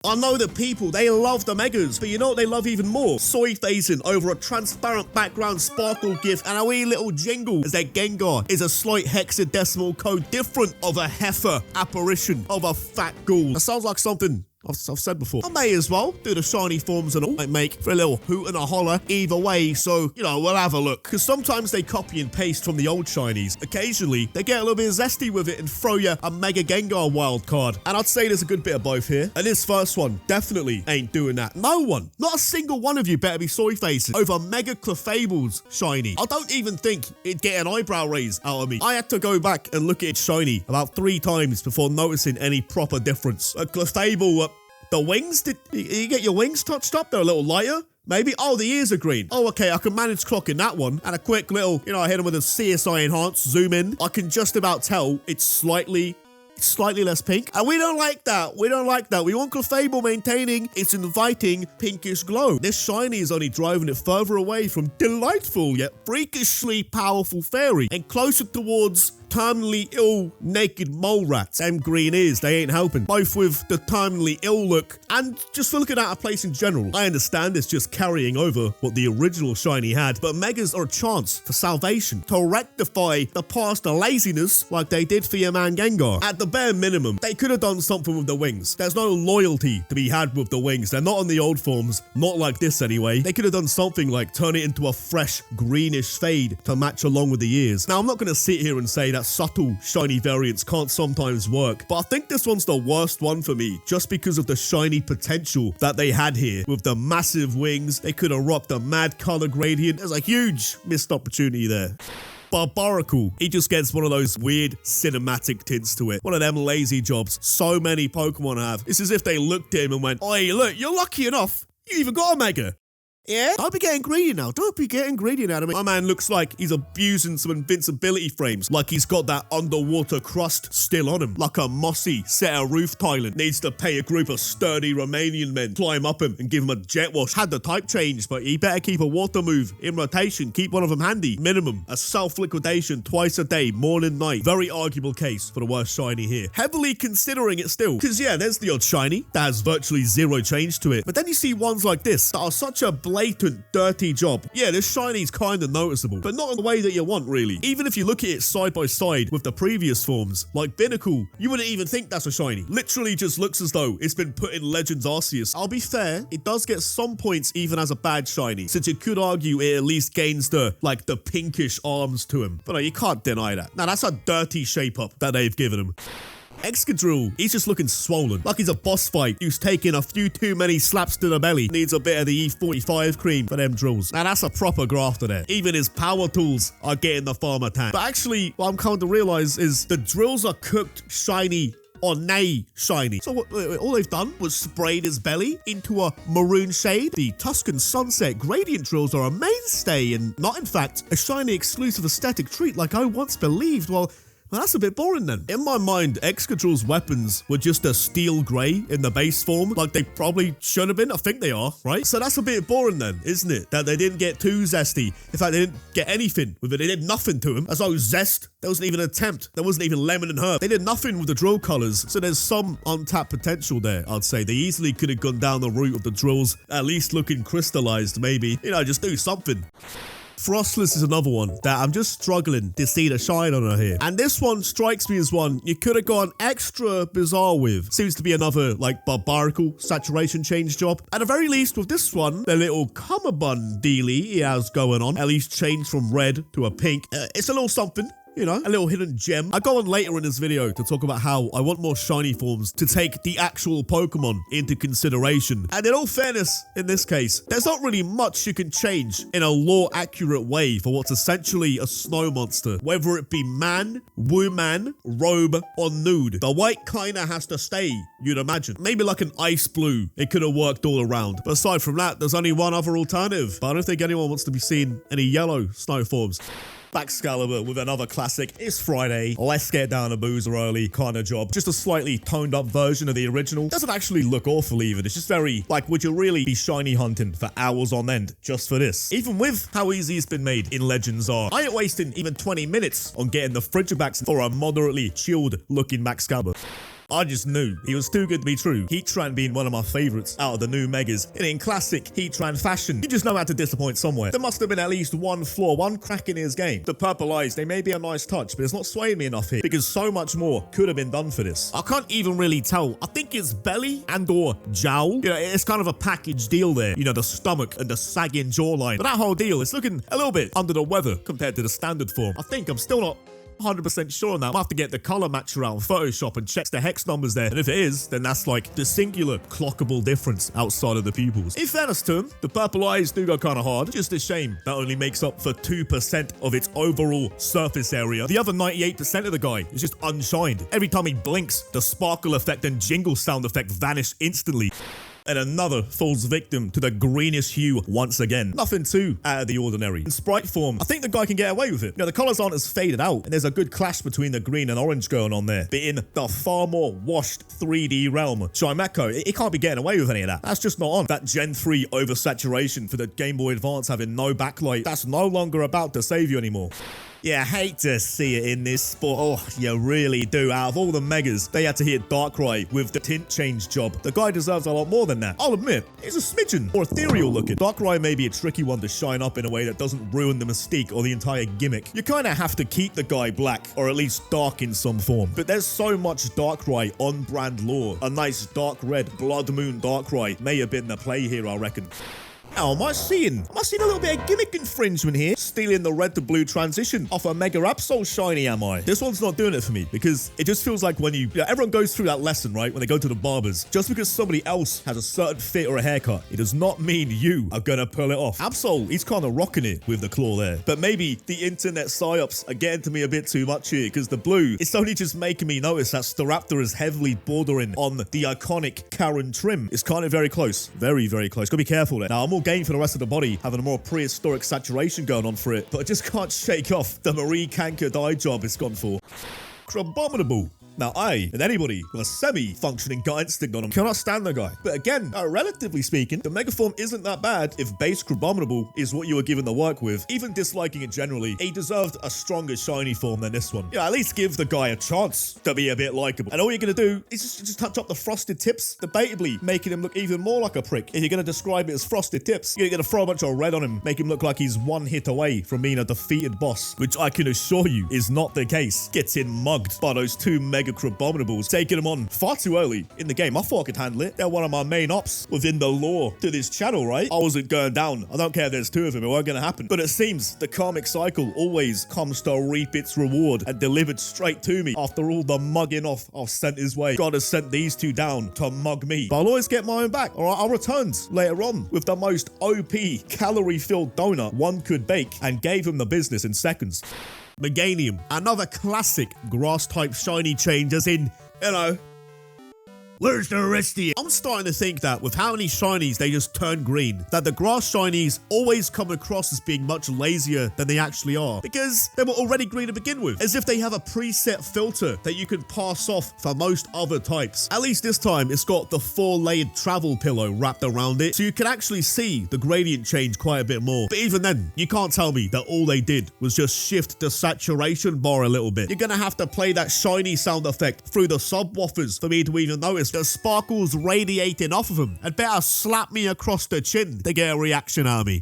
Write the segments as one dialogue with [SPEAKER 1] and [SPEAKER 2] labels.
[SPEAKER 1] I know that people, they love the Megas, but you know what they love even more? Soy phasing over a transparent background sparkle GIF and a wee little jingle as their Gengar is a slight hexadecimal code different of a heifer apparition of a fat ghoul. That sounds like something I've said before. I may as well do the shiny forms and all I make for a little hoot and a holler either way, so, you know, we'll have a look. Because sometimes they copy and paste from the old shinies. Occasionally, they get a little bit zesty with it and throw you a Mega Gengar wild card. And I'd say there's a good bit of both here. And this first one definitely ain't doing that. No one, not a single one of you better be soy facing over Mega Clefable's shiny. I don't even think it'd get an eyebrow raise out of me. I had to go back and look at its shiny about 3 times before noticing any proper difference. A Clefable, the wings, did you get your wings touched up? They're a little lighter. Maybe. Oh, the ears are green. Oh, okay. I can manage clocking that one. And a quick little, you know, I hit him with a CSI enhance, zoom in. I can just about tell it's slightly less pink. And we don't like that. We don't like that. We want Clefable maintaining its inviting pinkish glow. This shiny is only driving it further away from delightful yet freakishly powerful fairy and closer towards terminally ill naked mole rats. Them green ears, they ain't helping. Both with the terminally ill look and just for looking at a place in general. I understand it's just carrying over what the original shiny had, but Megas are a chance for salvation to rectify the past laziness like they did for your man Gengar. At the bare minimum, they could have done something with the wings. There's no loyalty to be had with the wings. They're not on the old forms, not like this anyway. They could have done something like turn it into a fresh greenish fade to match along with the ears. Now, I'm not going to sit here and say that subtle shiny variants can't sometimes work, but I think this one's the worst one for me just because of the shiny potential that they had here. With the massive wings, they could have rocked a mad color gradient. There's a huge missed opportunity there. Barbaracle, he just gets one of those weird cinematic tints to it. One of them lazy jobs so many Pokemon have. It's as if they looked at him and went, "Oi, look, you're lucky enough. You even got a Mega. Yeah? Don't be getting greedy now. Don't be getting greedy out of me." My man looks like he's abusing some invincibility frames. Like he's got that underwater crust still on him. Like a mossy set of roof tiling. Needs to pay a group of sturdy Romanian men, climb up him and give him a jet wash. Had the type change, but he better keep a water move in rotation. Keep one of them handy. Minimum. A self-liquidation twice a day, morning, night. Very arguable case for the worst shiny here. Heavily considering it still. Because yeah, there's the odd shiny that has virtually zero change to it. But then you see ones like this that are such a blatant, dirty job. Yeah, this shiny's kind of noticeable, but not in the way that you want, really. Even if you look at it side by side with the previous forms, like Binacle, you wouldn't even think that's a shiny. Literally just looks as though it's been put in Legends Arceus. I'll be fair, it does get some points even as a bad shiny, since you could argue it at least gains the pinkish arms to him. But no, you can't deny that. Now, that's a dirty shape-up that they've given him. Excadrill, he's just looking swollen, like he's a boss fight who's taking a few too many slaps to the belly. Needs a bit of the E45 cream for them drills. Now that's a proper grafter there. Even his power tools are getting the farmer tan. But actually, what I'm coming to realize is the drills are cooked shiny or nay shiny. So all they've done was sprayed his belly into a maroon shade. The Tuscan Sunset gradient drills are a mainstay and not in fact a shiny exclusive aesthetic treat like I once believed. Well, that's a bit boring then. In my mind, Excadrill's weapons were just a steel grey in the base form, like they probably should have been. I think they are, right? So that's a bit boring then, isn't it? That they didn't get too zesty. In fact, they didn't get anything with it. They did nothing to him. As though zest, there wasn't even an attempt. There wasn't even lemon and herb. They did nothing with the drill colours. So there's some untapped potential there, I'd say. They easily could have gone down the route of the drills, at least looking crystallized, maybe. You know, just do something. Frostless is another one that I'm just struggling to see the shine on her here. And this one strikes me as one you could have gone extra bizarre with. Seems to be another, like, Barbaracle saturation change job. At the very least, with this one, the little cummerbund dealie he has going on, at least changed from red to a pink. It's a little something. You know, a little hidden gem. I go on later in this video to talk about how I want more shiny forms to take the actual Pokemon into consideration. And in all fairness, in this case, there's not really much you can change in a lore-accurate way for what's essentially a snow monster. Whether it be man, woman, robe, or nude. The white kinda has to stay, you'd imagine. Maybe like an ice blue, it could have worked all around. But aside from that, there's only one other alternative. But I don't think anyone wants to be seeing any yellow snow forms. Excalibur with another classic. It's Friday, let's get down to boozer early kind of job. Just a slightly toned up version of the original. Doesn't actually look awful even. It's just very, like, would you really be shiny hunting for hours on end just for this? Even with how easy it's been made in Legends are. I ain't wasting even 20 minutes on getting the Frigibacks for a moderately chilled looking Excalibur. I just knew he was too good to be true. Heatran being one of my favorites out of the new Megas. And in classic Heatran fashion, you just know how to disappoint somewhere. There must have been at least one flaw, one crack in his game. The purple eyes, they may be a nice touch, but it's not swaying me enough here because so much more could have been done for this. I can't even really tell. I think it's belly and or jowl. You know, it's kind of a package deal there. You know, the stomach and the sagging jawline. But that whole deal is looking a little bit under the weather compared to the standard form. I think I'm still not 100% sure on that. I'll have to get the color matcher out in Photoshop and check the hex numbers there. And if it is, then that's like the singular clockable difference outside of the pupils. In fairness to him, the purple eyes do go kind of hard. Just a shame that only makes up for 2% of its overall surface area. The other 98% of the guy is just unshined. Every time he blinks, the sparkle effect and jingle sound effect vanish instantly. And another falls victim to the greenish hue once again. Nothing too out of the ordinary. In sprite form, I think the guy can get away with it. You know, the colors aren't as faded out, and there's a good clash between the green and orange going on there. But in the far more washed 3D realm, Chimecho, it can't be getting away with any of that. That's just not on. That Gen 3 oversaturation for the Game Boy Advance having no backlight, that's no longer about to save you anymore. Yeah, I hate to see it in this sport. Oh, you really do. Out of all the Megas, they had to hit Darkrai with the tint change job. The guy deserves a lot more than that. I'll admit, he's a smidgen more ethereal looking. Darkrai may be a tricky one to shine up in a way that doesn't ruin the mystique or the entire gimmick. You kind of have to keep the guy black, or at least dark in some form. But there's so much Darkrai on brand lore. A nice dark red Blood Moon Darkrai may have been the play here, I reckon. Now, am I seeing a little bit of gimmick infringement here? Stealing the red to blue transition off a Mega-Absol shiny, am I? This one's not doing it for me because it just feels like when everyone goes through that lesson, right? When they go to the barbers, just because somebody else has a certain fit or a haircut, it does not mean you are gonna pull it off. Absol, he's kind of rocking it with the claw there. But maybe the internet psyops are getting to me a bit too much here because the blue, it's only just making me notice that Staraptor is heavily bordering on the iconic Karen trim. It's kind of very close. Very, very close. Gotta be careful there. Now, I'm all game for the rest of the body, having a more prehistoric saturation going on for it, but I just can't shake off the Marie Canker dye job it's gone for. Crabominable. Now, I, and anybody with a semi-functioning gut instinct on him, cannot stand the guy. But again, relatively speaking, the Mega Form isn't that bad if base Crabominable is what you were given the work with. Even disliking it generally, he deserved a stronger shiny form than this one. Yeah, at least give the guy a chance to be a bit likable. And all you're gonna do is just touch up the frosted tips, debatably making him look even more like a prick. If you're gonna describe it as frosted tips, you're gonna throw a bunch of red on him, make him look like he's one hit away from being a defeated boss, which I can assure you is not the case. Getting mugged by those two Mega Crabominables, taking them on far too early in the game. I thought I could handle it. They're one of my main ops within the lore to this channel, right? I wasn't going down. I don't care if there's two of them. It weren't going to happen. But it seems the karmic cycle always comes to reap its reward and delivered straight to me after all the mugging off I've sent his way. God has sent these two down to mug me. But I'll always get my own back. All right, I'll return later on with the most OP calorie-filled donut one could bake and gave him the business in seconds. Meganium, another classic grass-type shiny change as in, you know, where's the rest of you? I'm starting to think that with how many shinies they just turn green, that the grass shinies always come across as being much lazier than they actually are, because they were already green to begin with, as if they have a preset filter that you can pass off for most other types. At least this time, it's got the 4-layered travel pillow wrapped around it, so you can actually see the gradient change quite a bit more. But even then, you can't tell me that all they did was just shift the saturation bar a little bit. You're gonna have to play that shiny sound effect through the subwoofers for me to even notice the sparkles radiating off of them, and better slap me across the chin to get a reaction out of me.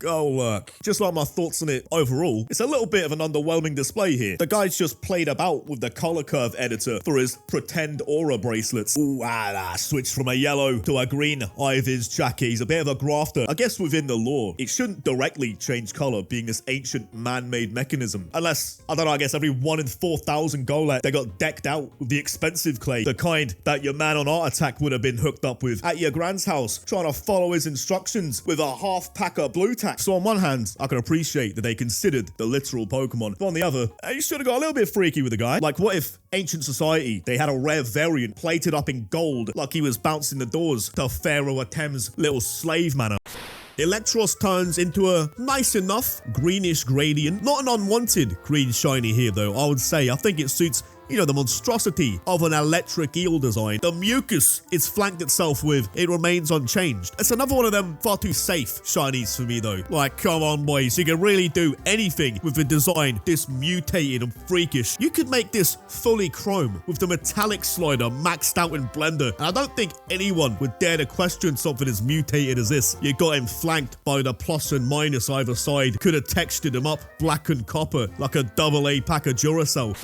[SPEAKER 1] Oh, look. Just like my thoughts on it overall, it's a little bit of an underwhelming display here. The guy's just played about with the color curve editor for his pretend aura bracelets. Ooh, switched from a yellow to a green Iviz jacket. He's a bit of a grafter. I guess within the lore, it shouldn't directly change color being this ancient man-made mechanism. Unless, I don't know, I guess every 1 in 4,000 Golett, they got decked out with the expensive clay. The kind that your man on Art Attack would have been hooked up with at your grand's house, trying to follow his instructions with a half-pack of blue tack. So on one hand, I can appreciate that they considered the literal Pokemon. But on the other, you should have got a little bit freaky with the guy. Like, what if Ancient Society, they had a rare variant plated up in gold, like he was bouncing the doors to Pharaoh Atem's little slave manor? Electros turns into a nice enough greenish gradient. Not an unwanted green shiny here though, I would say. I think it suits you know, the monstrosity of an electric eel design. The mucus it's flanked itself with, it remains unchanged. It's another one of them far too safe shinies for me though. Like, come on boys, you can really do anything with a design this mutated and freakish. You could make this fully chrome with the metallic slider maxed out in Blender, and I don't think anyone would dare to question something as mutated as this. You got him flanked by the plus and minus either side. Could have textured him up black and copper like a AA pack of Duracell.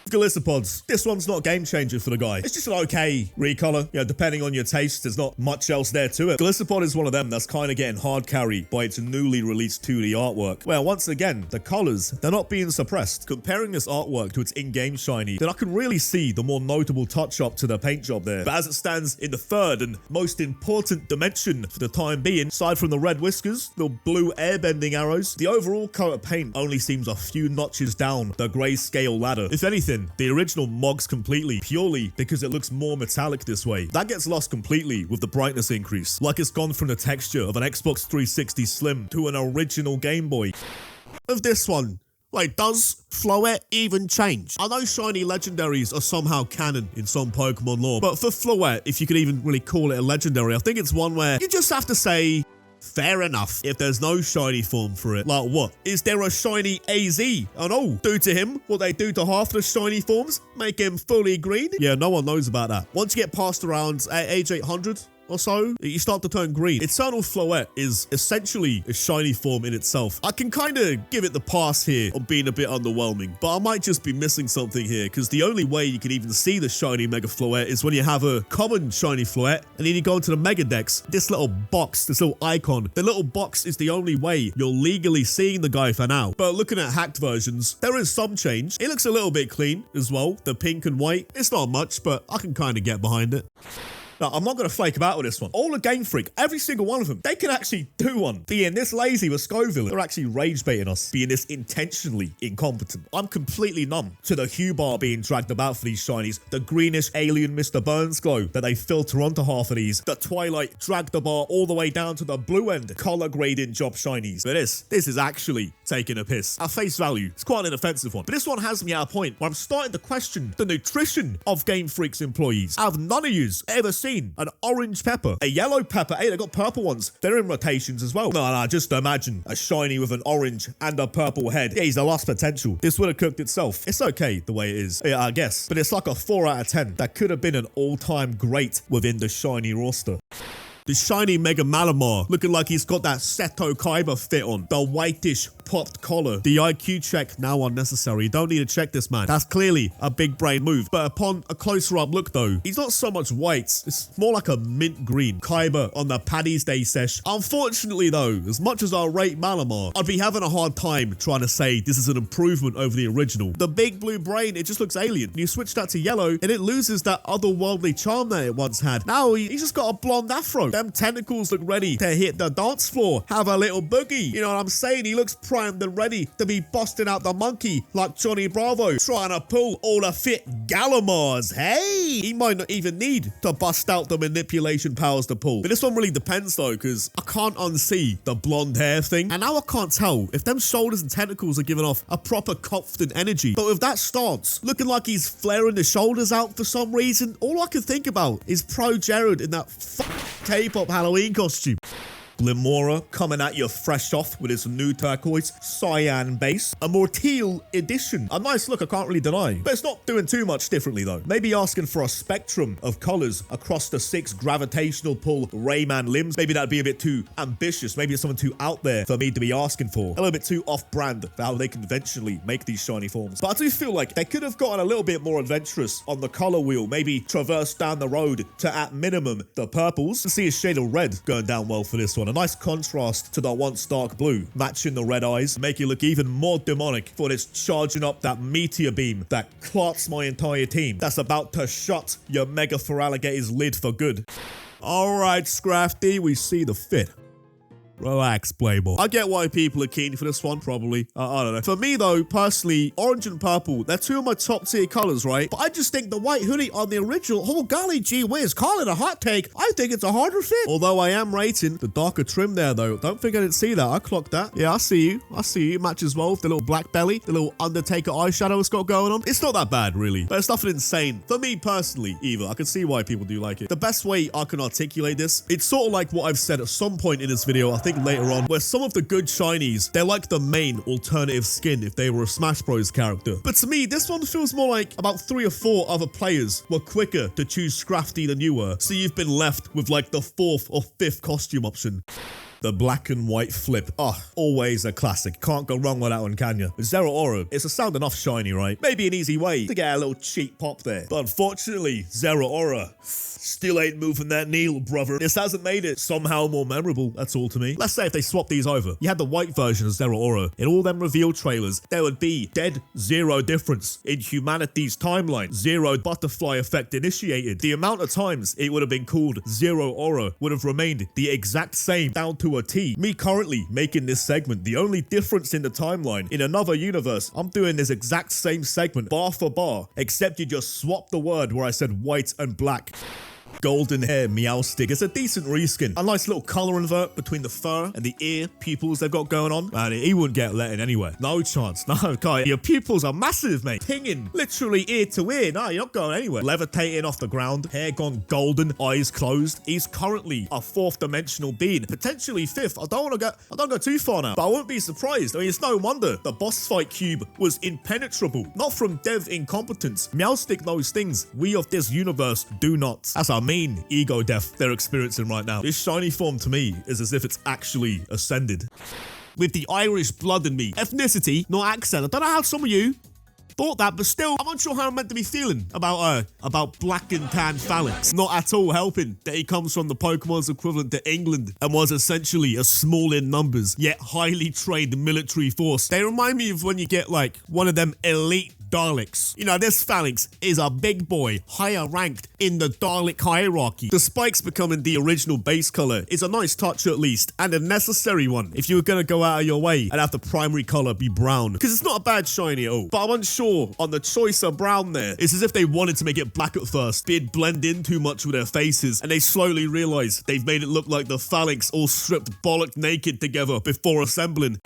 [SPEAKER 1] Golisopods. This one's not a game changer for the guy. It's just an okay recolor. You know, depending on your taste, there's not much else there to it. Golisopod is one of them that's kind of getting hard carry by its newly released 2D artwork. Well, once again, the colors, they're not being suppressed. Comparing this artwork to its in-game shiny, then I can really see the more notable touch-up to the paint job there. But as it stands in the third and most important dimension for the time being, aside from the red whiskers, the blue airbending arrows, the overall coat of paint only seems a few notches down the grayscale ladder. If anything, the original mogs completely, purely because it looks more metallic this way. That gets lost completely with the brightness increase, like it's gone from the texture of an Xbox 360 Slim to an original Game Boy. Of this one, wait, does Floette even change? I know shiny legendaries are somehow canon in some Pokemon lore, but for Floette, if you could even really call it a legendary, I think it's one where you just have to say, fair enough, if there's no shiny form for it. Like what? Is there a shiny AZ? And oh, do to him what they do to half the shiny forms? Make him fully green? Yeah, no one knows about that. Once you get past around age 800, or so, you start to turn green. Eternal Floette is essentially a shiny form in itself. I can kind of give it the pass here on being a bit underwhelming, but I might just be missing something here, because the only way you can even see the shiny Mega Floette is when you have a common shiny Floette, and then you go into the Mega Dex. This little box, this little icon, the little box is the only way you're legally seeing the guy for now. But looking at hacked versions, there is some change. It looks a little bit clean as well, the pink and white. It's not much, but I can kind of get behind it. Now, I'm not going to flake about with this one. All the Game Freak, every single one of them, they can actually do one. Being this lazy with Scoville, they're actually rage baiting us. Being this intentionally incompetent. I'm completely numb to the hue bar being dragged about for these shinies. The greenish alien Mr. Burns glow that they filter onto half of these. The Twilight dragged the bar all the way down to the blue end. Color grading job shinies. But this is actually taking a piss. At face value, it's quite an offensive one. But this one has me at a point where I'm starting to question the nutrition of Game Freak's employees. Have none of yous ever seen an orange pepper, a yellow pepper? Hey, they got purple ones. They're in rotations as well. No, just imagine a shiny with an orange and a purple head. Yeah, he's a lost potential. This would have cooked itself. It's okay the way it is, yeah, I guess. But it's like a 4 out of 10. That could have been an all-time great within the shiny roster. The shiny Mega Malamar, looking like he's got that Seto Kaiba fit on. The whitish popped collar. The IQ check now unnecessary. Don't need to check this man. That's clearly a big brain move. But upon a closer up look though, he's not so much white. It's more like a mint green. Kaiba on the Paddy's Day sesh. Unfortunately though, as much as I rate Malamar, I'd be having a hard time trying to say this is an improvement over the original. The big blue brain, it just looks alien. You switch that to yellow and it loses that otherworldly charm that it once had. Now he's just got a blonde afro. Them tentacles look ready to hit the dance floor. Have a little boogie. You know what I'm saying? He looks primed and ready to be busting out the monkey like Johnny Bravo, trying to pull all the fit Galamars. Hey, he might not even need to bust out the manipulation powers to pull. But this one really depends though, because I can't unsee the blonde hair thing. And now I can't tell if them shoulders and tentacles are giving off a proper confident energy. But with that stance, looking like he's flaring the shoulders out for some reason, all I can think about is Pro Jared in that K-pop Halloween costume. Glamora coming at you fresh off with his new turquoise cyan base. A more teal edition. A nice look, I can't really deny. But it's not doing too much differently though. Maybe asking for a spectrum of colors across the 6 gravitational pull Rayman limbs. Maybe that'd be a bit too ambitious. Maybe it's something too out there for me to be asking for. A little bit too off-brand for how they conventionally make these shiny forms. But I do feel like they could have gotten a little bit more adventurous on the color wheel. Maybe traverse down the road to, at minimum, the purples. See a shade of red going down well for this one. A nice contrast to the once dark blue, matching the red eyes, make it look even more demonic for this charging up that meteor beam that clots my entire team. That's about to shut your Mega Feraligatr's lid for good. Alright, Scrafty, we see the fit. Relax, Playboy. I get why people are keen for this one, probably. I don't know. For me, though, personally, orange and purple, they're two of my top tier colors, right? But I just think the white hoodie on the original, oh golly gee whiz, call it a hot take. I think it's a harder fit. Although I am rating the darker trim there, though. Don't think I didn't see that. I clocked that. Yeah, I see you. I see you. It matches well with the little black belly, the little Undertaker eyeshadow it's got going on. It's not that bad, really. But it's nothing insane. For me, personally, either. I can see why people do like it. The best way I can articulate this, it's sort of like what I've said at some point in this video, I think later on, where some of the good shinies, they're like the main alternative skin if they were a Smash Bros character. But to me, this one feels more like about 3 or 4 other players were quicker to choose Scrafty than you were. So you've been left with like the 4th or 5th costume option. The black and white flip. Oh, always a classic. Can't go wrong with that one, can you? Zeraora, it's a sound enough shiny, right? Maybe an easy way to get a little cheap pop there. But unfortunately, Zeraora still ain't moving that needle, brother. This hasn't made it somehow more memorable, that's all to me. Let's say if they swapped these over. You had the white version of Zeraora. In all them reveal trailers, there would be dead zero difference in humanity's timeline. Zero butterfly effect initiated. The amount of times it would have been called Zeraora would have remained the exact same down to a T. Me currently making this segment, the only difference in the timeline, in another universe, I'm doing this exact same segment bar for bar, except you just swap the word where I said white and black. Golden hair Meowstic. It's a decent reskin. A nice little color invert between the fur and the ear pupils they've got going on. Man, he wouldn't get let in anywhere. No chance. No, guy. Your pupils are massive, mate. Pinging literally ear to ear. No, you're not going anywhere. Levitating off the ground. Hair gone golden. Eyes closed. He's currently a 4th dimensional being. Potentially 5th. I don't go too far now. But I won't be surprised. I mean, it's no wonder the boss fight cube was impenetrable. Not from dev incompetence. Meowstic knows things we of this universe do not. That's our main ego death they're experiencing right now. This shiny form to me is as if it's actually ascended. With the Irish blood in me. Ethnicity, not accent. I don't know how some of you thought that, but still, I'm unsure how I'm meant to be feeling about black and tan Falinks. Not at all helping that he comes from the Pokemon's equivalent to England and was essentially a small in numbers, yet highly trained military force. They remind me of when you get like one of them elite Daleks. You know, this Falinks is a big boy, higher ranked in the Dalek hierarchy. The spikes becoming the original base color is a nice touch at least, and a necessary one if you were gonna go out of your way and have the primary color be brown. Because it's not a bad shiny at all, but I'm unsure on the choice of brown there. It's as if they wanted to make it black at first, but it'd blend in too much with their faces, and they slowly realize they've made it look like the Falinks all stripped bollock naked together before assembling.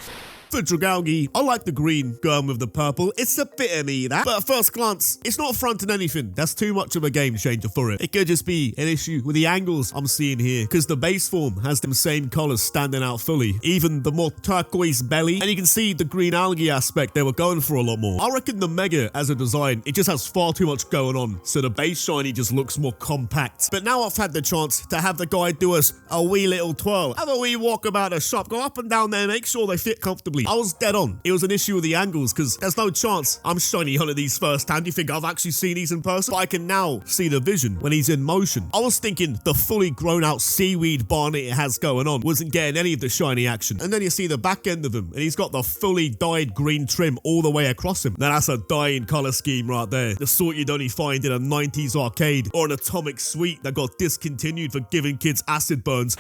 [SPEAKER 1] For Dragalge, I like the green going with the purple. It's a bit of me, that. But at first glance, it's not fronting anything. That's too much of a game changer for it. It could just be an issue with the angles I'm seeing here, because the base form has them same colors standing out fully. Even the more turquoise belly, and you can see the green algae aspect they were going for a lot more. I reckon the Mega as a design, it just has far too much going on, so the base shiny just looks more compact. But now I've had the chance to have the guy do us a wee little twirl. Have a wee walk about the shop, go up and down there, make sure they fit comfortably. I was dead on. It was an issue with the angles because there's no chance I'm shiny hunting these firsthand. You think I've actually seen these in person? But I can now see the vision when he's in motion. I was thinking the fully grown out seaweed barnet it has going on wasn't getting any of the shiny action. And then you see the back end of him and he's got the fully dyed green trim all the way across him. Now that's a dying color scheme right there. The sort you'd only find in a 90s arcade or an atomic suite that got discontinued for giving kids acid burns.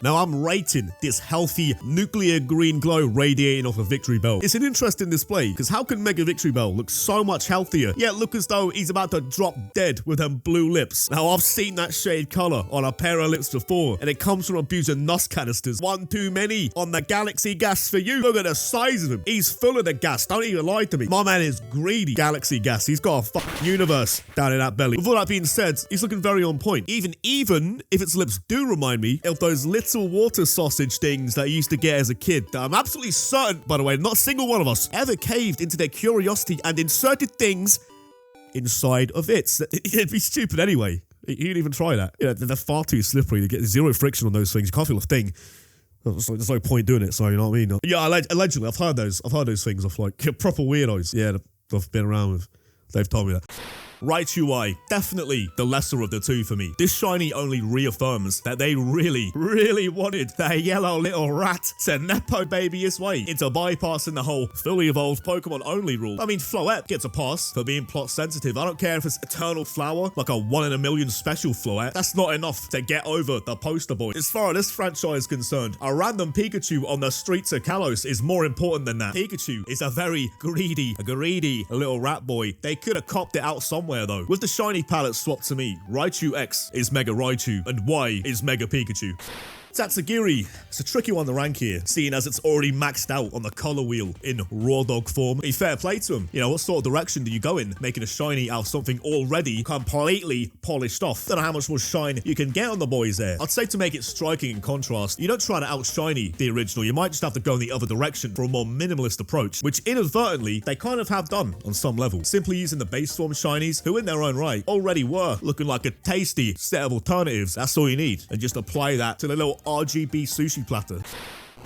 [SPEAKER 1] Now I'm rating this healthy nuclear green glow radiating off of Victreebel. It's an interesting display because how can Mega Victreebel look so much healthier yet look as though he's about to drop dead with them blue lips? Now I've seen that shade color on a pair of lips before and it comes from abusing NUS canisters. One too many on the Galaxy Gas for you. Look at the size of him. He's full of the gas. Don't even lie to me. My man is greedy. Galaxy Gas. He's got a fucking universe down in that belly. With all that being said, he's looking very on point. Even if its lips do remind me of those little water sausage things that I used to get as a kid that I'm absolutely certain, by the way, not a single one of us ever caved into their curiosity and inserted things inside of it. It'd be stupid anyway. You'd even try that. You know, they're far too slippery. They get zero friction on those things. You can't feel a thing. There's no point doing it, so you know what I mean? Yeah, allegedly, I've heard those things of like proper weirdos. Yeah, I've been around with. They've told me that. Raichu Eye, definitely the lesser of the two for me. This shiny only reaffirms that they really wanted that yellow little rat to nepo baby his way into bypassing the whole fully evolved Pokemon only rule. I mean, Floette gets a pass for being plot sensitive. I don't care if it's Eternal Flower, like a 1 in a million special Floette. That's not enough to get over the poster boy. As far as this franchise is concerned, a random Pikachu on the streets of Kalos is more important than that. Pikachu is a very greedy little rat boy. They could have copped it out somewhere though. With the shiny palette swapped to me, Raichu X is Mega Raichu and Y is Mega Pikachu. Tatsugiri, it's a tricky one to rank here, seeing as it's already maxed out on the color wheel in raw dog form. Be fair play to him. You know, what sort of direction do you go in, making a shiny out of something already completely polished off? Don't know how much more shine you can get on the boys there. I'd say to make it striking in contrast, you don't try to outshiny the original, you might just have to go in the other direction for a more minimalist approach, which inadvertently they kind of have done on some level. Simply using the base form shinies, who in their own right already were looking like a tasty set of alternatives. That's all you need, and just apply that to the little RGB sushi platter.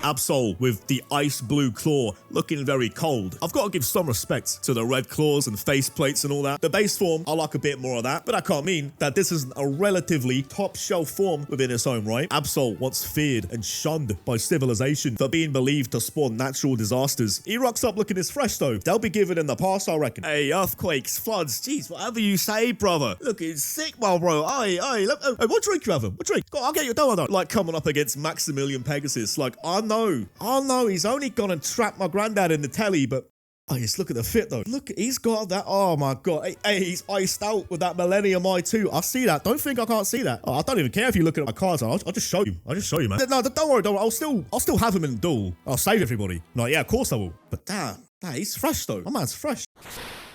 [SPEAKER 1] Absol with the ice blue claw looking very cold. I've got to give some respect to the red claws and face plates and all that. The base form, I like a bit more of that, but that can't mean that this isn't a relatively top shelf form within its own right. Absol once feared and shunned by civilization for being believed to spawn natural disasters. He rocks up looking as fresh though. They'll be given in the past, I reckon. Hey, earthquakes, floods, jeez, whatever you say, brother. Looking sick, my bro. Hey, look, hey, what drink you having? What drink? Go on, I'll get you dough. Like coming up against Maximilian Pegasus, like I know he's only gonna trap my granddad in the telly, but oh, just look at the fit though. Look, he's got that. Oh my god. Hey, he's iced out with that Millennium Eye too. I see that. Don't think I can't see that. Oh, I don't even care if you look at my cards. I'll just show you. I'll just show you, man. No, don't worry. I'll still have him in the duel. I'll save everybody. No, yeah, of course I will. But damn, he's fresh though. My man's fresh.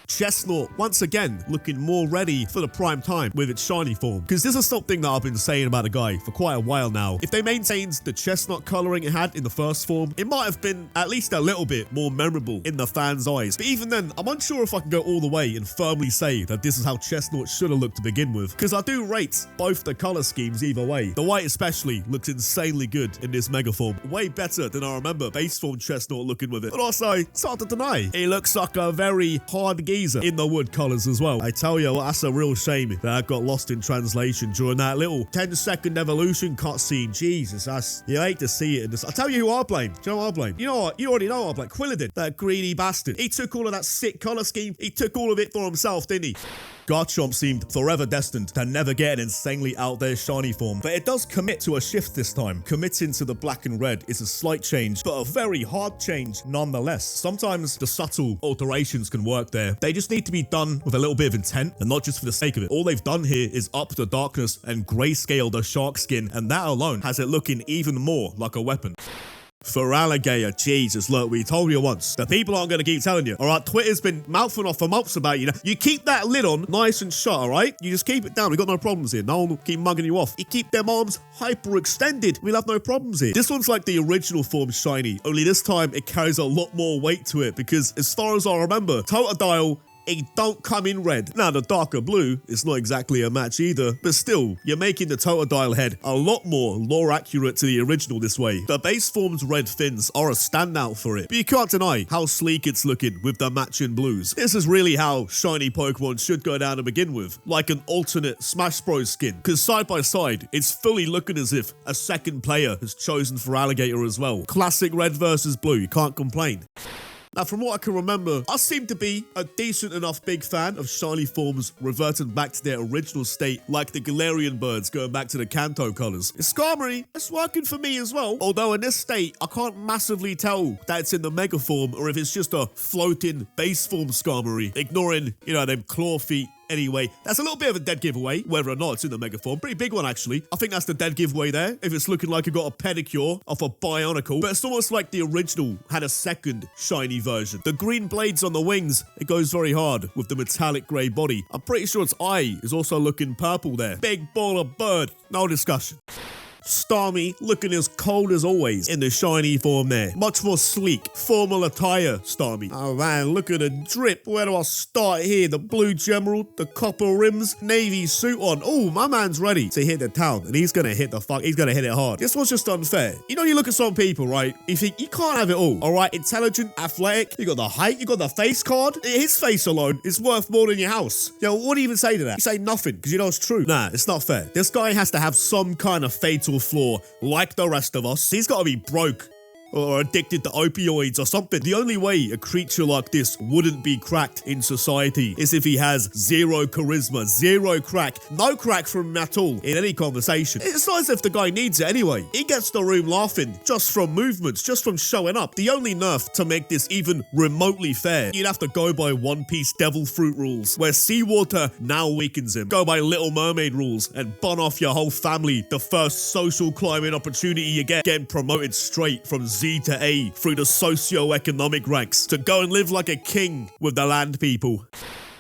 [SPEAKER 1] Chestnut, once again, looking more ready for the prime time with its shiny form. Because this is something that I've been saying about the guy for quite a while now. If they maintained the chestnut coloring it had in the first form, it might have been at least a little bit more memorable in the fans' eyes. But even then, I'm unsure if I can go all the way and firmly say that this is how chestnut should have looked to begin with. Because I do rate both the color schemes either way. The white especially looks insanely good in this mega form. Way better than I remember base form chestnut looking with it. But also, it's hard to deny, he looks like a very hard geezer in the wood colors as well. I tell you what, that's a real shame that I got lost in translation during that little 10-second evolution cutscene. Jesus, you hate to see it. I tell you who I blame. Do you know what I blame? You know what? You already know who I blame. Quilladin, that greedy bastard. He took all of that sick color scheme. He took all of it for himself, didn't he? Garchomp seemed forever destined to never get an insanely out there shiny form, but it does commit to a shift this time. Committing to the black and red is a slight change, but a very hard change nonetheless. Sometimes the subtle alterations can work there. They just need to be done with a little bit of intent and not just for the sake of it. All they've done here is up the darkness and grayscale the shark skin, and that alone has it looking even more like a weapon. Feraligatr, Jesus, look, we told you once. The people aren't going to keep telling you, all right? Twitter's been mouthing off for months about you. You keep that lid on nice and shut, all right? You just keep it down. We got no problems here. No one will keep mugging you off. You keep them arms hyper-extended. We'll have no problems here. This one's like the original form shiny, only this time it carries a lot more weight to it because as far as I remember, Totodile, it don't come in red. Now, the darker blue is not exactly a match either, but still, you're making the Totodile head a lot more lore accurate to the original this way. The base form's red fins are a standout for it, but you can't deny how sleek it's looking with the matching blues. This is really how shiny Pokemon should go down to begin with, like an alternate Smash Bros skin, because side by side, it's fully looking as if a second player has chosen Feraligatr as well. Classic red versus blue, you can't complain. Now, from what I can remember, I seem to be a decent enough big fan of shiny forms reverting back to their original state, like the Galarian birds going back to the Kanto colors. Skarmory, it's working for me as well, although in this state, I can't massively tell that it's in the mega form or if it's just a floating base form Skarmory, ignoring, you know, them claw feet. Anyway, that's a little bit of a dead giveaway, whether or not it's in the mega form. Pretty big one, actually. I think that's the dead giveaway there, if it's looking like it got a pedicure off a Bionicle. But it's almost like the original had a second shiny version. The green blades on the wings, it goes very hard with the metallic grey body. I'm pretty sure its eye is also looking purple there. Big ball of bird, no discussion. Starmie looking as cold as always in the shiny form there. Much more sleek, formal attire, Starmie. Oh man, look at the drip. Where do I start here? The blue gemerald, the copper rims, navy suit on. Oh, my man's ready to hit the town, and he's gonna hit he's gonna hit it hard. This was just unfair. You know, you look at some people, right? You think you can't have it all right? Intelligent, athletic, you got the height, you got the face card. His face alone is worth more than your house. Yo, what do you even say to that? You say nothing, because you know it's true. Nah, it's not fair. This guy has to have some kind of fatal flaw, like the rest of us. He's gotta be broke, or addicted to opioids or something. The only way a creature like this wouldn't be cracked in society is if he has zero charisma, zero crack, no crack from him at all in any conversation. It's not as if the guy needs it anyway. He gets the room laughing just from movements, just from showing up. The only nerf to make this even remotely fair, you'd have to go by One Piece Devil Fruit rules, where seawater now weakens him. Go by Little Mermaid rules and bun off your whole family the first social climbing opportunity you get, getting promoted straight from Z to A through the socio-economic ranks to go and live like a king with the land people.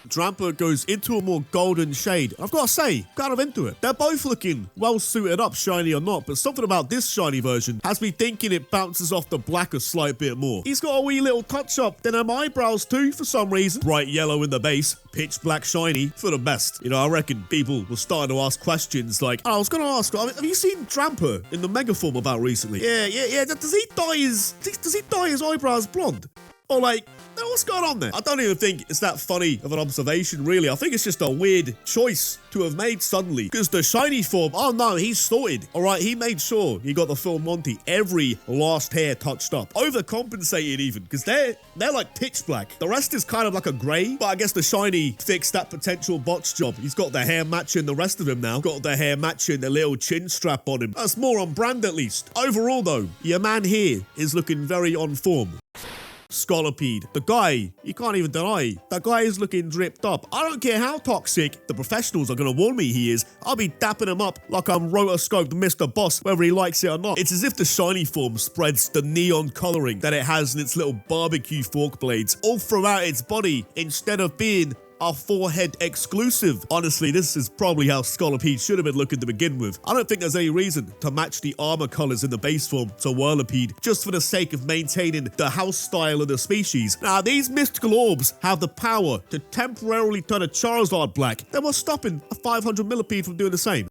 [SPEAKER 1] Drampa goes into a more golden shade. I've got to say, kind of into it. They're both looking well suited up, shiny or not, but something about this shiny version has me thinking it bounces off the black a slight bit more. He's got a wee little touch up, then them eyebrows too for some reason. Bright yellow in the base, pitch black shiny for the best. You know, I reckon people were starting to ask questions like, I was going to ask, have you seen Drampa in the mega form about recently? Yeah. Does he dye his eyebrows blonde? Or like, what's going on there? I don't even think it's that funny of an observation, really. I think it's just a weird choice to have made suddenly. Because the shiny form, oh no, he's sorted. All right, he made sure he got the full Monty. Every last hair touched up. Overcompensated even, because they're like pitch black. The rest is kind of like a grey, but I guess the shiny fixed that potential botch job. He's got the hair matching the rest of him now. Got the hair matching the little chin strap on him. That's more on brand at least. Overall though, your man here is looking very on form. Scolipede. The guy, you can't even deny, that guy is looking dripped up. I don't care how toxic the professionals are going to warn me he is, I'll be dapping him up like I'm rotoscoped Mr. Boss, whether he likes it or not. It's as if the shiny form spreads the neon colouring that it has in its little barbecue fork blades all throughout its body instead of being a forehead exclusive. Honestly, this is probably how Scolipede should have been looking to begin with. I don't think there's any reason to match the armor colors in the base form to Whirlipede just for the sake of maintaining the house style of the species. Now, these mystical orbs have the power to temporarily turn a Charizard black. Then what's stopping a 500 millipede from doing the same?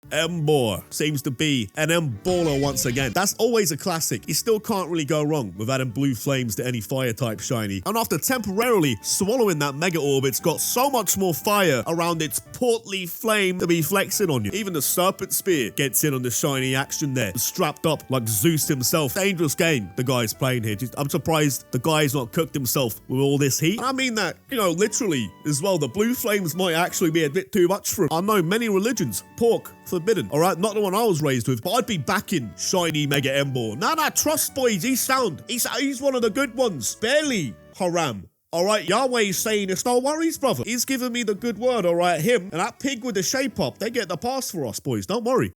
[SPEAKER 1] Emboar seems to be an Emballer once again. That's always a classic. You still can't really go wrong with adding blue flames to any fire type shiny. And after temporarily swallowing that Mega Orb, it's got so much more fire around its portly flame to be flexing on you. Even the Serpent Spear gets in on the shiny action there. Strapped up like Zeus himself. Dangerous game the guy's playing here. I'm surprised the guy's not cooked himself with all this heat. And I mean that, you know, literally as well. The blue flames might actually be a bit too much for him. I know many religions, pork forbidden. All right, not the one I was raised with, but I'd be backing shiny Mega Emboar. Nah, trust boys, he's sound. He's one of the good ones. Barely haram. All right, Yahweh's saying it's no worries, brother. He's giving me the good word, all right, him and that pig with the shape up, they get the pass for us, boys, don't worry.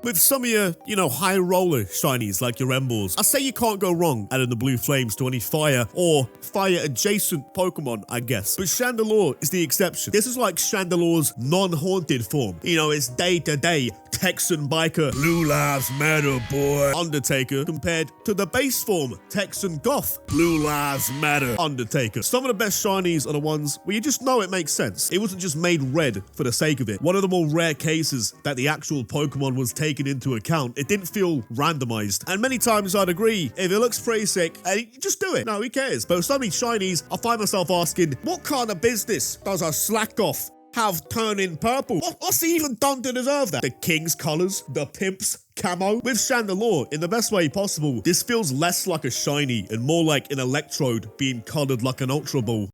[SPEAKER 1] With some of your, you know, high roller shinies like your Emboars, I say you can't go wrong adding the blue flames to any fire or fire adjacent Pokemon, I guess. But Chandelure is the exception. This is like Chandelure's non-haunted form. You know, it's day-to-day Texan biker, blue lives matter, boy, Undertaker, compared to the base form, Texan goth, blue lives matter, Undertaker. Some of the best shinies are the ones where you just know it makes sense. It wasn't just made red for the sake of it. One of the more rare cases that the actual Pokemon was taken into account. It didn't feel randomized. And many times I'd agree, if it looks pretty sick, just do it. No, who cares? But with so many shinies, I find myself asking, what kind of business does a slack off have turning purple? What's he even done to deserve that? The king's colors, the pimp's camo. With Chandelure, in the best way possible, this feels less like a shiny and more like an electrode being colored like an Ultra Ball.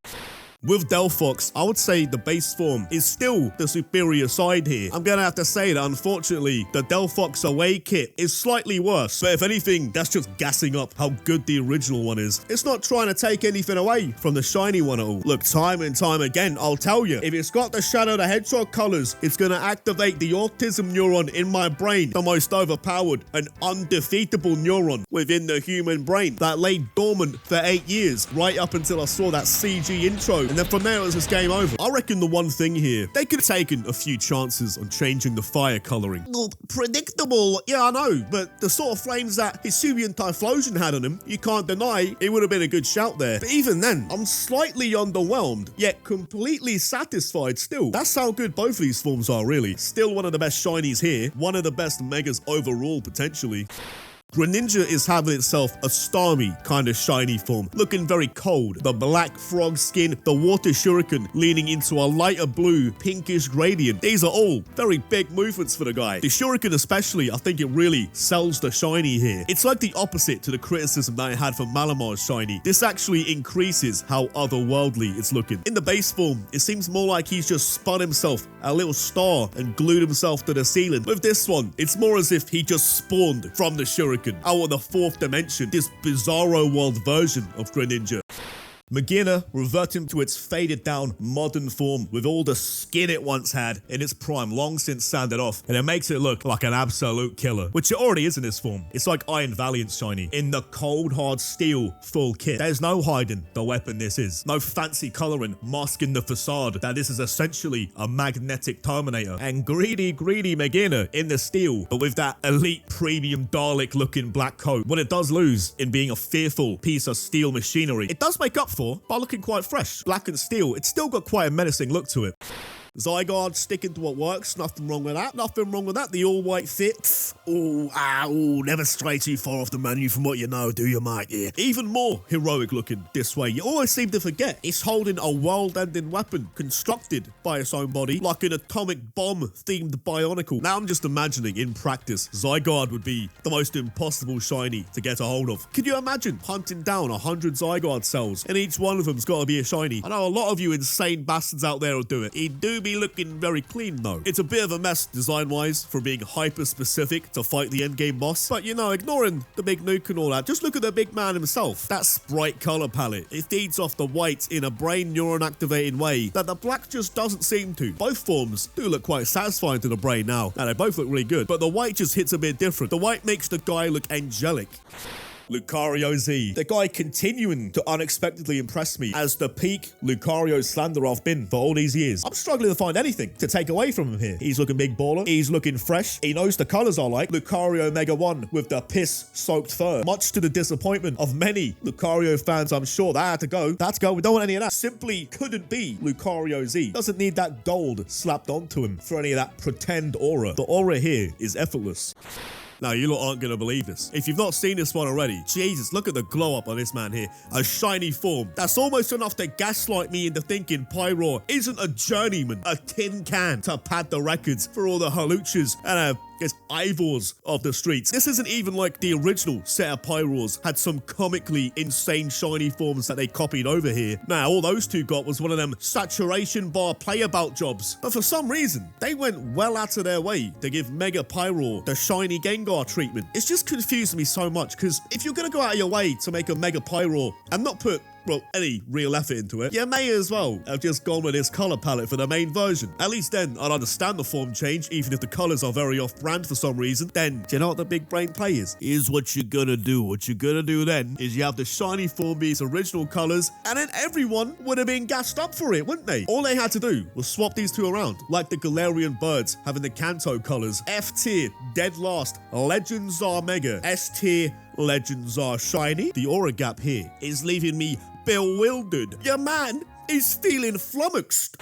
[SPEAKER 1] With Delphox, I would say the base form is still the superior side here. I'm gonna have to say that unfortunately, the Delphox away kit is slightly worse. But if anything, that's just gassing up how good the original one is. It's not trying to take anything away from the shiny one at all. Look, time and time again, I'll tell you, if it's got the Shadow the Hedgehog colors, it's gonna activate the autism neuron in my brain, the most overpowered and undefeatable neuron within the human brain that lay dormant for 8 years, right up until I saw that CG intro. and then from there it was just game over. I reckon the one thing here, they could have taken a few chances on changing the fire coloring. Well, predictable, yeah, I know, but the sort of flames that Hisuian Typhlosion had on him, you can't deny it would have been a good shout there. But even then, I'm slightly underwhelmed, yet completely satisfied still. That's how good both of these forms are, really. Still one of the best shinies here, one of the best megas overall, potentially. Greninja is having itself a Starmie kind of shiny form, looking very cold. The black frog skin, the water shuriken leaning into a lighter blue, pinkish gradient. These are all very big movements for the guy. The shuriken especially, I think it really sells the shiny here. It's like the opposite to the criticism that I had for Malamar's shiny. This actually increases how otherworldly it's looking. In the base form, it seems more like he's just spun himself a little star and glued himself to the ceiling. With this one, it's more as if he just spawned from the shuriken out of the fourth dimension, this bizarro world version of Greninja. Meganium reverting to its faded down modern form with all the skin it once had in its prime long since sanded off, and it makes it look like an absolute killer, which it already is in this form. It's like Iron Valiant's shiny in the cold hard steel full kit. There's no hiding the weapon this is, no fancy coloring masking the facade that this is essentially a magnetic Terminator, and greedy Meganium in the steel, but with that elite premium Dalek looking black coat. What it does lose in being a fearful piece of steel machinery, it does make up for by looking quite fresh. Black and steel, it's still got quite a menacing look to it. Zygarde sticking to what works, nothing wrong with that. Nothing wrong with that. The all-white fit. Never stray too far off the menu from what you know, do you, mate? Yeah. Even more heroic looking this way. You always seem to forget it's holding a world-ending weapon constructed by its own body, like an atomic bomb-themed Bionicle. Now I'm just imagining, in practice, Zygarde would be the most impossible shiny to get a hold of. Can you imagine hunting down 100 Zygarde cells, and each one of them's got to be a shiny? I know a lot of you insane bastards out there will do it. He'd do be looking very clean though. It's a bit of a mess design-wise for being hyper-specific to fight the endgame boss. But you know, ignoring the big nuke and all that, just look at the big man himself. That Sprite color palette, it feeds off the white in a brain neuron activating way that the black just doesn't seem to. Both forms do look quite satisfying to the brain now, and they both look really good, but the white just hits a bit different. The white makes the guy look angelic. Lucario Z, the guy continuing to unexpectedly impress me as the peak Lucario slander I've been for all these years. I'm struggling to find anything to take away from him here. He's looking big baller, he's looking fresh, he knows the colors I like. Lucario Mega 1 with the piss-soaked fur, much to the disappointment of many Lucario fans, I'm sure. That had to go. That's go. We don't want any of that. Simply couldn't be Lucario Z. Doesn't need that gold slapped onto him for any of that pretend aura. The aura here is effortless. Now, you lot aren't going to believe this. If you've not seen this one already, Jesus, look at the glow up on this man here. A shiny form. That's almost enough to gaslight me into thinking Pyro isn't a journeyman, a tin can to pad the records for all the haluchas and Ivors of the streets. This isn't even like the original set of Pyros had some comically insane shiny forms that they copied over here. Now, all those two got was one of them saturation bar playabout jobs. But for some reason, they went well out of their way to give Mega Pyro the shiny Gengar treatment. It's just confusing me so much, because if you're going to go out of your way to make a Mega Pyro and not put any real effort into it, you may as well have just gone with this color palette for the main version. At least then I'd understand the form change, even if the colors are very off-brand for some reason. Then, do you know what the big brain play is? Here's what you're gonna do. What you're gonna do then is you have the shiny form be its original colors, and then everyone would have been gassed up for it, wouldn't they? All they had to do was swap these two around, like the Galarian birds having the Kanto colors. F tier, dead last, Legends are Mega. S tier, Legends are shiny. The aura gap here is leaving me bewildered. Your man is feeling flummoxed.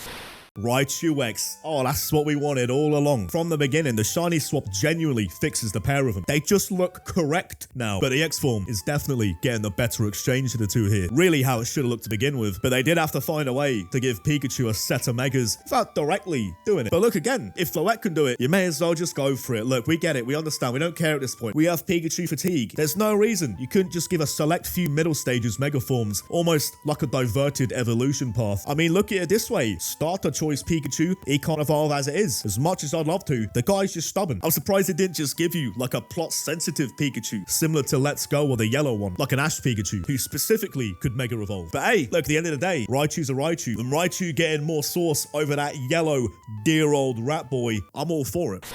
[SPEAKER 1] Raichu X. Oh, that's what we wanted all along. From the beginning, the shiny swap genuinely fixes the pair of them. They just look correct now. But the X form is definitely getting the better exchange of the two here. Really how it should have looked to begin with. But they did have to find a way to give Pikachu a set of Megas without directly doing it. But look again, if Floette can do it, you may as well just go for it. Look, we get it. We understand. We don't care at this point. We have Pikachu fatigue. There's no reason you couldn't just give a select few middle stages Mega forms, almost like a diverted evolution path. I mean, look at it this way. Starter choice Pikachu, he can't evolve as it is. As much as I'd love to, the guy's just stubborn. I'm surprised it didn't just give you like a plot sensitive Pikachu, similar to Let's Go or the yellow one, like an Ash Pikachu, who specifically could Mega Evolve. But hey, look, at the end of the day, Raichu's a Raichu, and Raichu getting more sauce over that yellow, dear old rat boy, I'm all for it.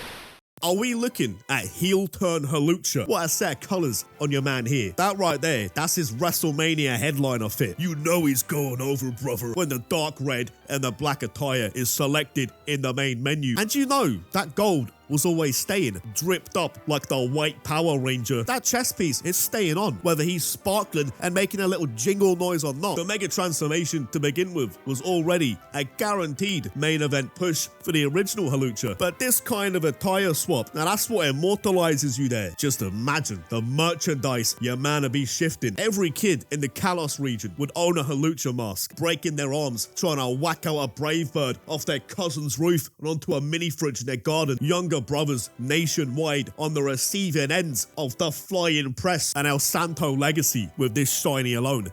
[SPEAKER 1] Are we looking at heel turn Hawlucha? What a set of colours on your man here. That right there, that's his WrestleMania headliner fit. You know he's going over, brother, when the dark red and the black attire is selected in the main menu. And you know that gold was always staying, dripped up like the white Power Ranger. That chest piece is staying on, whether he's sparkling and making a little jingle noise or not. The Mega Transformation to begin with was already a guaranteed main event push for the original Hawlucha, but this kind of attire swap, now that's what immortalizes you there. Just imagine the merchandise your man would be shifting. Every kid in the Kalos region would own a Hawlucha mask, breaking their arms, trying to whack out a brave bird off their cousin's roof and onto a mini fridge in their garden. Younger brothers nationwide on the receiving ends of the flying press and El Santo legacy with this shiny alone.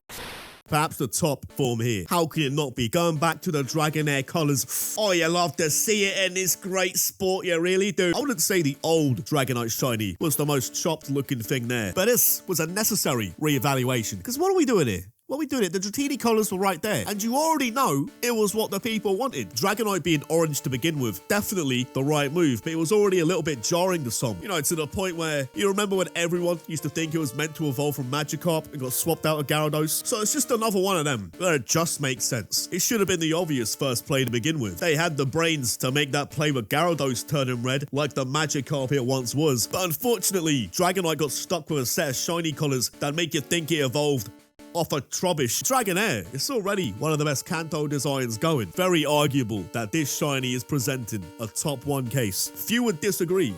[SPEAKER 1] Perhaps the top form here. How can it not be? Going back to the Dragonair colours. Oh, you love to see it in this great sport, you really do. I wouldn't say the old Dragonite shiny was the most chopped looking thing there, but this was a necessary re-evaluation. Because what are we doing here? What are we doing it? The Dratini colours were right there, and you already know it was what the people wanted. Dragonite being orange to begin with, definitely the right move, but it was already a little bit jarring to some. You know, to the point where, you remember when everyone used to think it was meant to evolve from Magikarp and got swapped out of Gyarados? So it's just another one of them, where it just makes sense. It should have been the obvious first play to begin with. They had the brains to make that play with Gyarados turning red, like the Magikarp it once was. But unfortunately, Dragonite got stuck with a set of shiny colours that make you think it evolved off a Trubbish. Dragonair, it's already one of the best Kanto designs going. Very arguable that this shiny is presenting a top 1 case. Few would disagree.